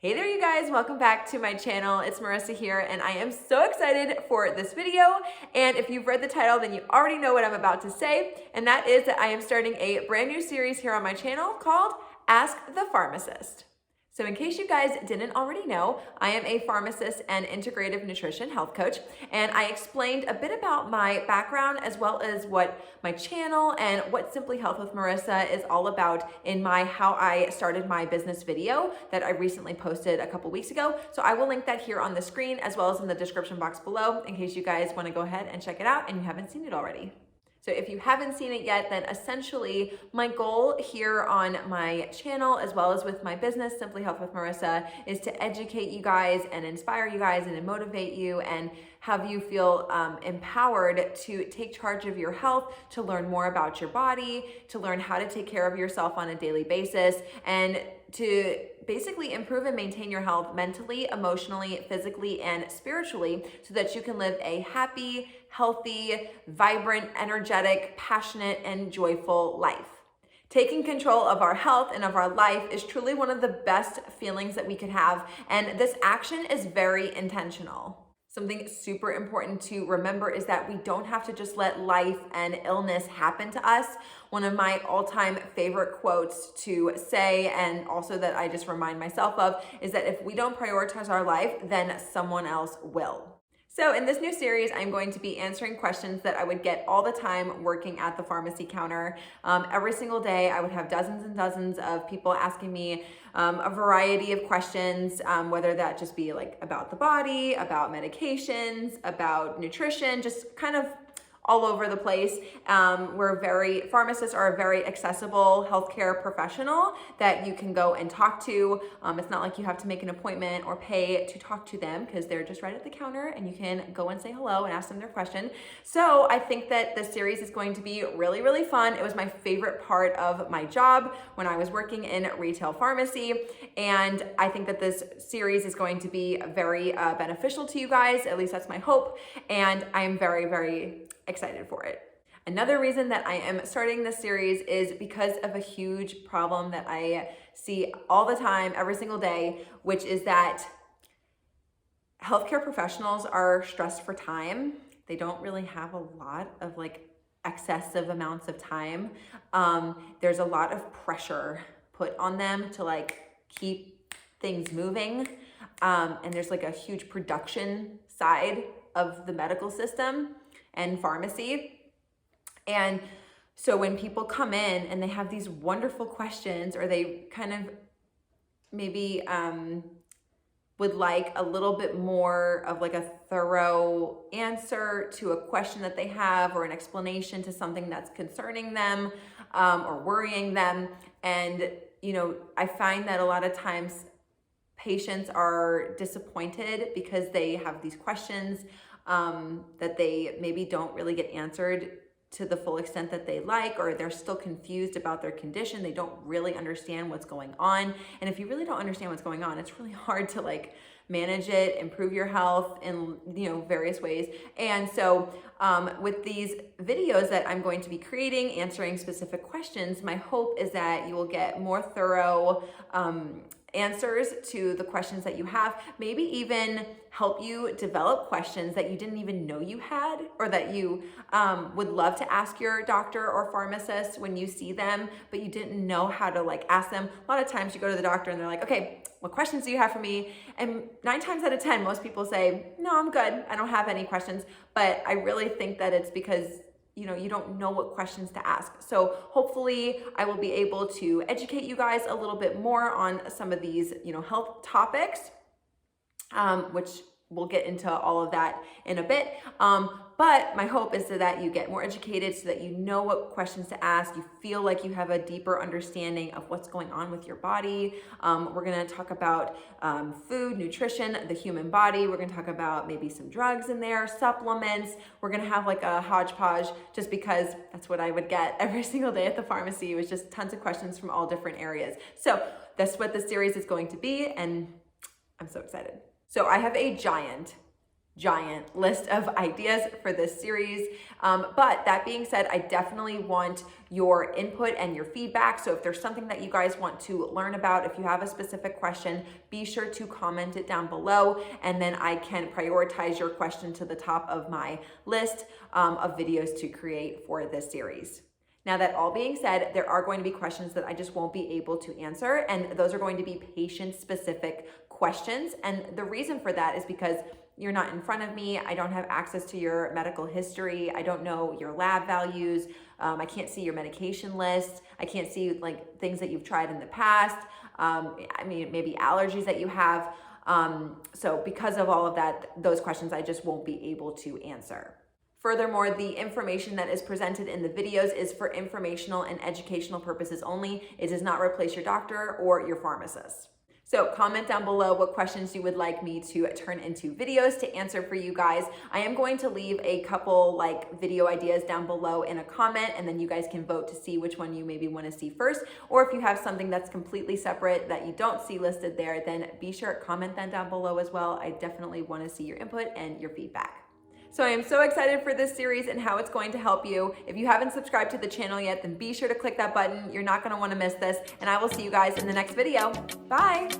Hey there you guys, welcome back to my channel. It's Marissa here and I am so excited for this video. And if you've read the title, then you already know what I'm about to say. And that is that I am starting a brand new series here on my channel called Ask the Pharmacist. So in case you guys didn't already know, I am a pharmacist and integrative nutrition health coach, and I explained a bit about my background as well as what my channel and what Simply Health with Marissa is all about in my how I started my business video that I recently posted a couple weeks ago. So I will link that here on the screen as well as in the description box below in case you guys want to go ahead and check it out and you haven't seen it already. So if you haven't seen it yet, then essentially my goal here on my channel, as well as with my business, Simply Health with Marissa, is to educate you guys and inspire you guys and motivate you and have you feel empowered to take charge of your health, to learn more about your body, to learn how to take care of yourself on a daily basis, and to basically improve and maintain your health mentally, emotionally, physically, and spiritually so that you can live a happy, healthy, vibrant, energetic, passionate, and joyful life. Taking control of our health and of our life is truly one of the best feelings that we could have, and this action is very intentional. Something super important to remember is that we don't have to just let life and illness happen to us. One of my all-time favorite quotes to say, and also that I just remind myself of, is that if we don't prioritize our life, then someone else will. So in this new series, I'm going to be answering questions that I would get all the time working at the pharmacy counter. Every single day, I would have dozens and dozens of people asking me a variety of questions, whether that just be like about the body, about medications, about nutrition, just kind of all over the place. Pharmacists are a very accessible healthcare professional that you can go and talk to. It's not like you have to make an appointment or pay to talk to them because they're just right at the counter and you can go and say hello and ask them their question. So I think that this series is going to be really, really fun. It was my favorite part of my job when I was working in retail pharmacy. And I think that this series is going to be very beneficial to you guys. At least that's my hope. And I am very, very excited for it. Another reason that I am starting this series is because of a huge problem that I see all the time, every single day, which is that healthcare professionals are stressed for time. They don't really have a lot of excessive amounts of time. There's a lot of pressure put on them to keep things moving. And there's a huge production side of the medical system and pharmacy. And so when people come in and they have these wonderful questions, or they kind of maybe would like a little bit more of a thorough answer to a question that they have, or an explanation to something that's concerning them or worrying them. And, I find that a lot of times patients are disappointed because they have these questions that they maybe don't really get answered to the full extent that they like, or they're still confused about their condition. They don't really understand what's going on. And if you really don't understand what's going on, it's really hard to manage it, improve your health in various ways. And so with these videos that I'm going to be creating, answering specific questions, my hope is that you will get more thorough answers to the questions that you have, maybe even help you develop questions that you didn't even know you had, or that you would love to ask your doctor or pharmacist when you see them, but you didn't know how to ask them. A lot of times you go to the doctor and they're like, okay, what questions do you have for me? And 9 times out of 10, most people say, no, I'm good. I don't have any questions. But I really think that it's because you don't know what questions to ask. So hopefully I will be able to educate you guys a little bit more on some of these, health topics, which we'll get into all of that in a bit. But my hope is so that you get more educated, so that you know what questions to ask. You feel like you have a deeper understanding of what's going on with your body. We're gonna talk about food, nutrition, the human body. We're gonna talk about maybe some drugs in there, supplements. We're gonna have a hodgepodge, just because that's what I would get every single day at the pharmacy. It was just tons of questions from all different areas. So that's what this series is going to be, and I'm so excited. So I have a giant giant list of ideas for this series. But that being said, I definitely want your input and your feedback. So if there's something that you guys want to learn about, if you have a specific question, be sure to comment it down below, and then I can prioritize your question to the top of my list of videos to create for this series. Now, that all being said, there are going to be questions that I just won't be able to answer, and those are going to be patient-specific questions. And the reason for that is because you're not in front of me. I don't have access to your medical history. I don't know your lab values. I can't see your medication list. I can't see like things that you've tried in the past. I mean, maybe allergies that you have. So because of all of that, those questions I just won't be able to answer. Furthermore, the information that is presented in the videos is for informational and educational purposes only. It does not replace your doctor or your pharmacist. So comment down below what questions you would like me to turn into videos to answer for you guys. I am going to leave a couple like video ideas down below in a comment, and then you guys can vote to see which one you maybe want to see first. Or if you have something that's completely separate that you don't see listed there, then be sure to comment that down below as well. I definitely want to see your input and your feedback. So I am so excited for this series and how it's going to help you. If you haven't subscribed to the channel yet, then be sure to click that button. You're not going to want to miss this, and I will see you guys in the next video. Bye.